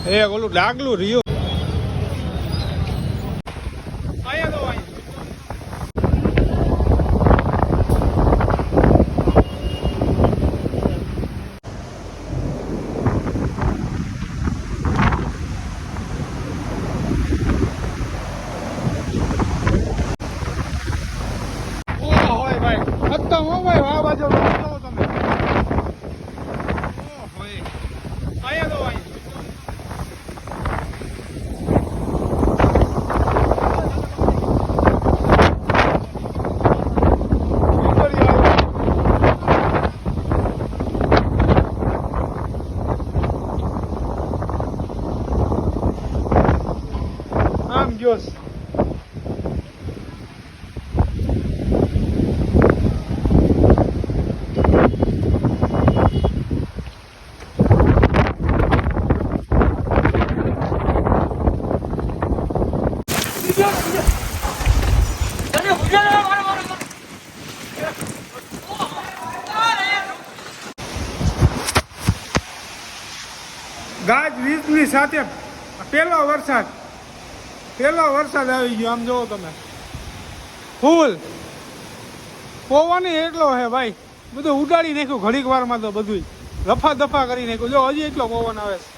એ ઓલું ડાગલું રહ્યું Dios. ગાજ વીજળી સાથે પેલો વરસાદ આવી ગયો. આમ જોવો તમે ફૂલ પવન એટલો હે ભાઈ, બધું ઉડાડી નાખ્યું ઘડીક વારમાં, તો બધું રફા દફા કરી નાખ્યું. જો હજી એટલો પવન આવે છે,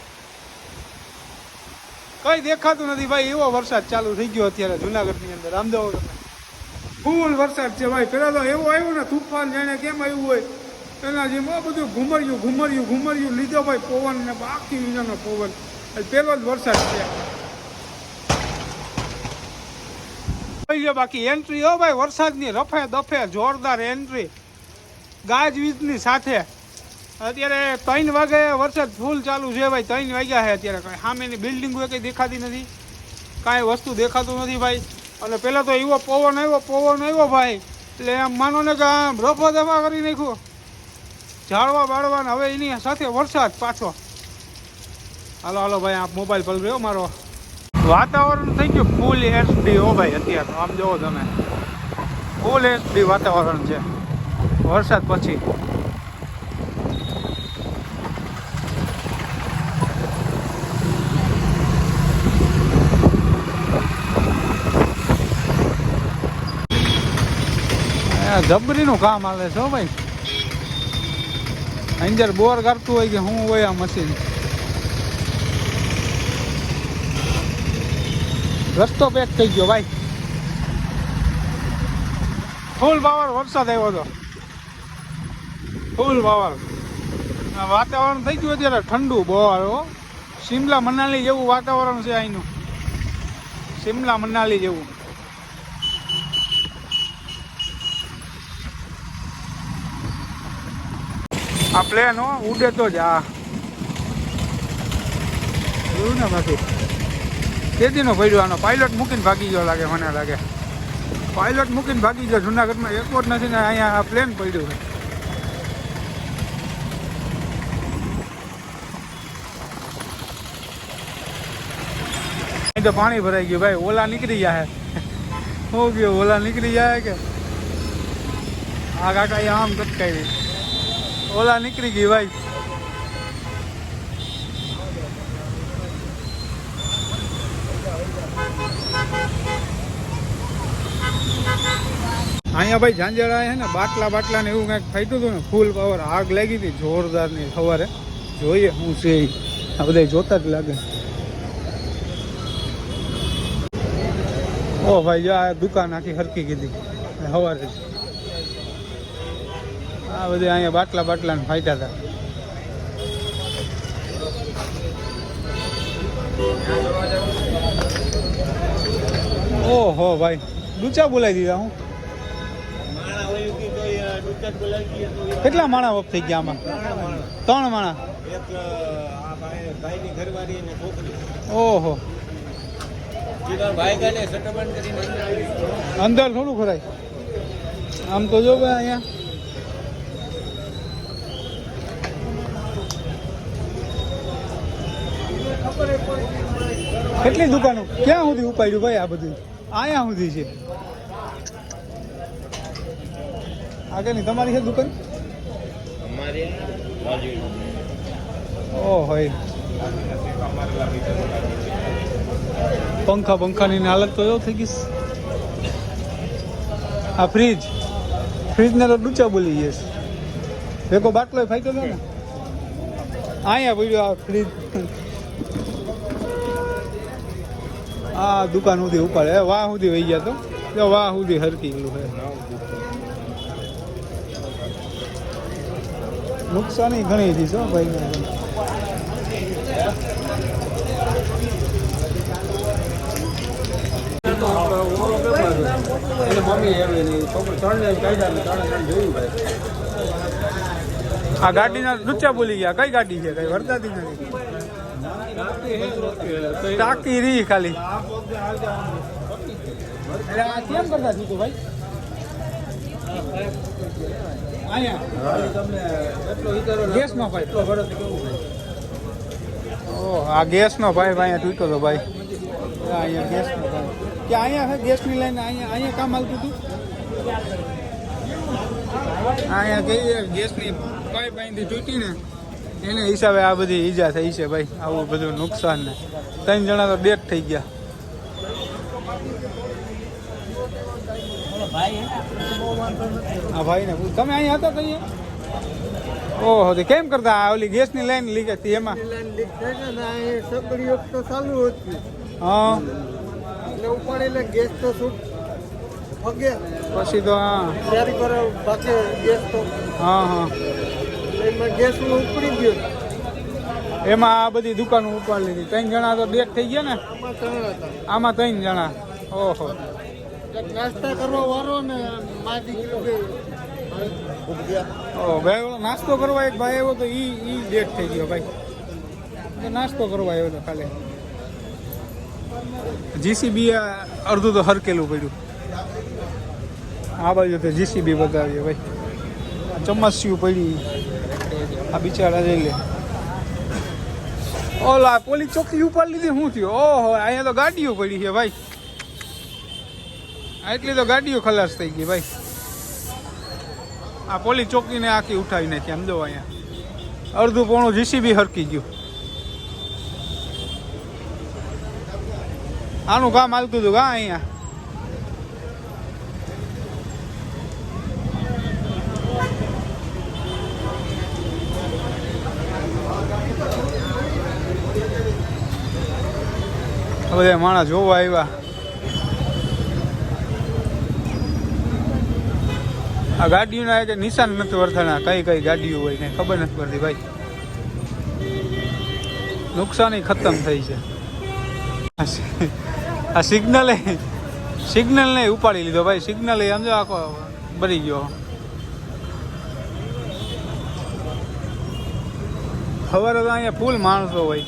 કઈ દેખાતું નથી ભાઈ. એવો વરસાદ ચાલુ થઈ ગયો અત્યારે જુનાગઢની અંદર. આમ જોવો તમે ફૂલ વરસાદ છે ભાઈ. પેલા તો એવો આવ્યો ને તુફાન, જાણે કેમ આવ્યું હોય એના જેમ બધું ઘુમર્યું લીધો ભાઈ પવન ને આખી વિનાનો પવન. પેલો જ વરસાદ છે. બાકી એન્ટ્રી હો ભાઈ વરસાદની રફે દફે જોરદાર એન્ટ્રી ગાજવીજની સાથે. અત્યારે 3 વાગે વરસાદ ફૂલ ચાલુ છે ભાઈ. 3 વાગ્યા છે અત્યારે. કઈ સામેની બિલ્ડિંગો કઈ દેખાતી નથી, કાંઈ વસ્તુ દેખાતું નથી ભાઈ. અને પેલા તો એવો પવન આવ્યો ભાઈ, એટલે આમ માનો ને કે આમ રફા દફા કરી નાખ્યું ઝાડવા બાળવા. હવે એની સાથે વરસાદ પાછો. હાલો ભાઈ, આ મોબાઈલ પલ રહ્યો મારો. વાતાવરણ થઈ ગયું ફૂલ HD હો ભાઈ અત્યારે. આમ જોવો તમે ફૂલ HD વાતાવરણ છે વરસાદ પછી. જબરીનું કામ આવે છે હો ભાઈ. અંદર બોર કરતું હોય કે શું હોય આ મશીન. રસ્તો પેક થઈ ગયો ભાઈ. ફૂલ પાવર વરસાદ આવ્યો હતો, ફૂલ પાવર. વાતાવરણ થઈ ગયું અત્યારે ઠંડુ બહુ. શિમલા મનાલી જેવું વાતાવરણ છે અહીંનું, શિમલા મનાલી જેવું. આ પ્લેન હો ઉડે તો જ આ જોયું ને. બાકી તેદીનો પડ્યો આનો. પાયલોટ મૂકીને ભાગી ગયો લાગે, મને લાગે પાયલોટ મૂકીને ભાગી ગયો. જુનાગઢમાં એરપોર્ટ નથી ને અહીંયા આ પ્લેન પડ્યું છે. અહીં તો પાણી ભરાઈ ગયું ભાઈ. ઓલા નીકળી જાય હો ગયો, ઓલા નીકળી જાય કે આ કાકા આમ કટકાઈ. ઓલા નીકળી ગઈ ભાઈ. અહીંયા ભાઈ ઝાંઝરા છે ને બાટલા ને એવું કંઈક ફાટ્યું હતું ને, ફૂલ પાવર આગ લાગી હતી જોરદારની. સવારે જોઈએ શું છે આ બધા જોતા જ લાગે. ઓ ભાઈ જો આ દુકાન આખી હરકી કીધી સવારે. આ બધે અહીંયા બાટલા ને ફાટ્યા હતા. ઓહો ભાઈ ડૂચા બોલાવી દીધા. હું કેટલા માણા વપ થઈ ગયા આમાં? 3 માણા. ઓહો અંદર થોડું ખરાય. આમ તો જો ભાઈ અહીંયા કેટલી દુકાનો ક્યાં સુધી ઉપાડ્યું ભાઈ? આ બધું અહીંયા સુધી છે. આગળની તમારી છે દુકાન? ઓ હોય પંખાની હાલત તો એવો થઈ ગઈ. આ ફ્રીજને તો ડૂચા બોલી ગઈ છે. ભેગો બાટલો ફાટ્યો હતો ને અહીંયા પડ્યો આ ફ્રીજ. આ દુકાન સુધી ઉપાડે વાહ સુધી વહી ગયા તો વાહ સુધી હરકી ગયેલું છે. નુકસાની ઘણી હતી છો ભાઈ. આ ગાડીના ડૂચા બોલી ગયા. કઈ ગાડી છે? કઈ વર્તાતી નથી. ટાંકી રહી ખાલી. કેમ કરતા છું ભાઈ? ગેસનો પાઇપ. આ ગેસનો પાઇપ અહીંયા તૂટ્યો હતો ભાઈ. અહીંયા ગેસનો પાઇપ કે અહીંયા ગેસની લાઈન અહીંયા કામ આવતું હતું. અહીંયા કે ગેસની પાઇપ અહીંથી તૂટી ને એને હિસાબે આ બધી ઈજા થઈ છે ભાઈ. આવું બધું નુકસાન ને 3 જણા તો ડેથ થઈ ગયા. હા ભાઈ ને તમે અહીંયા હતા કઈ? ઓહો તો કેમ કરતા? ઓલી ગેસની લાઈન લીક હતી એમાં. હા ઉપાડેલે ગેસ તો પછી તો હા ગેસ ઉપડી ગયો. એમાં આ બધી દુકાનો ઉપાડી લીધી. 3 જણા તો ડેથ થઈ ગયા ને. આમાં 3 જણા. ઓહો નાસ્તા કરવા વાળો ને ભાઈ ઓલો નાસ્તો કરવા એક ભાઈ આવ્યો તો ઈ ડેથ થઈ ગયો ભાઈ. નાસ્તો કરવા આવ્યો તો ખાલી. જીસીબી અડધું તો હરકેલું પડ્યું. આ બાજુ તો જીસીબી બતાવીએ ભાઈ. ચમસ્યું પડી. આ બિચારા જઈ લે. ઓલા પોલીસ ચોકી ઉપાડી લીધી. શું થયું? ઓહો અહીંયા તો ગાડીઓ પડી છે ભાઈ. એટલી તો ગાડીઓ ખલાસ થઈ ગઈ ભાઈ. આ પોલીસ ચોકીને આખી ઉઠાવી નાખી. આમ જો અહીંયા અડધું પોણું જીસીબી હરકી ગયું. આનું કામ હાલતું હતું કા અહીંયા. બધા માણસ જોવા આવ્યા. આ ગાડીઓના એક નિશાન નથી વર્તાના. કઈ ગાડીઓ હોય કઈ ખબર નથી પડતી ભાઈ. નુકસાની ખતમ થઈ છે. આ સિગ્નલ ને ઉપાડી લીધો ભાઈ. સિગ્નલ સમજો આખો ભરી ગયો. સવારે તો અહીંયા ફૂલ માણસો હોય.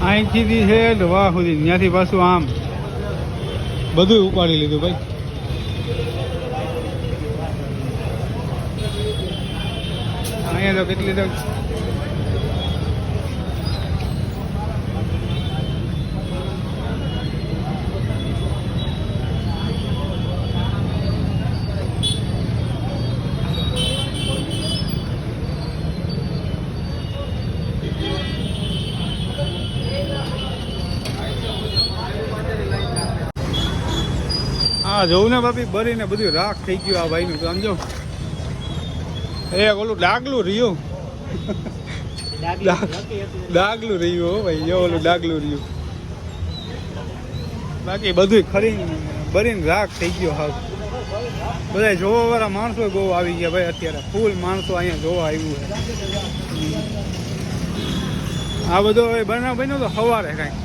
અહીંથી છે વાહ સુધી ત્યાંથી પાછું આમ બધું ઉપાડી લીધું ભાઈ. અહીંયા તો કેટલી તો હા જોઉં ને બાપી ભરીને બધું રાખ થઈ ગયું આ ભાઈનું. તો સમજો ઓલું ડાગલું રહ્યું. ડાગલું રહ્યું હો ભાઈ. જો ઓલું ડાગલું રહ્યું. બાકી બધું ભરીને રાખ થઈ ગયો. હા બધા જોવા વાળા માણસો બહુ આવી ગયા ભાઈ. અત્યારે ફૂલ માણસો અહીંયા જોવા આવ્યું છે. આ બધો બનાવ બન્યો તો સવારે કાંઈ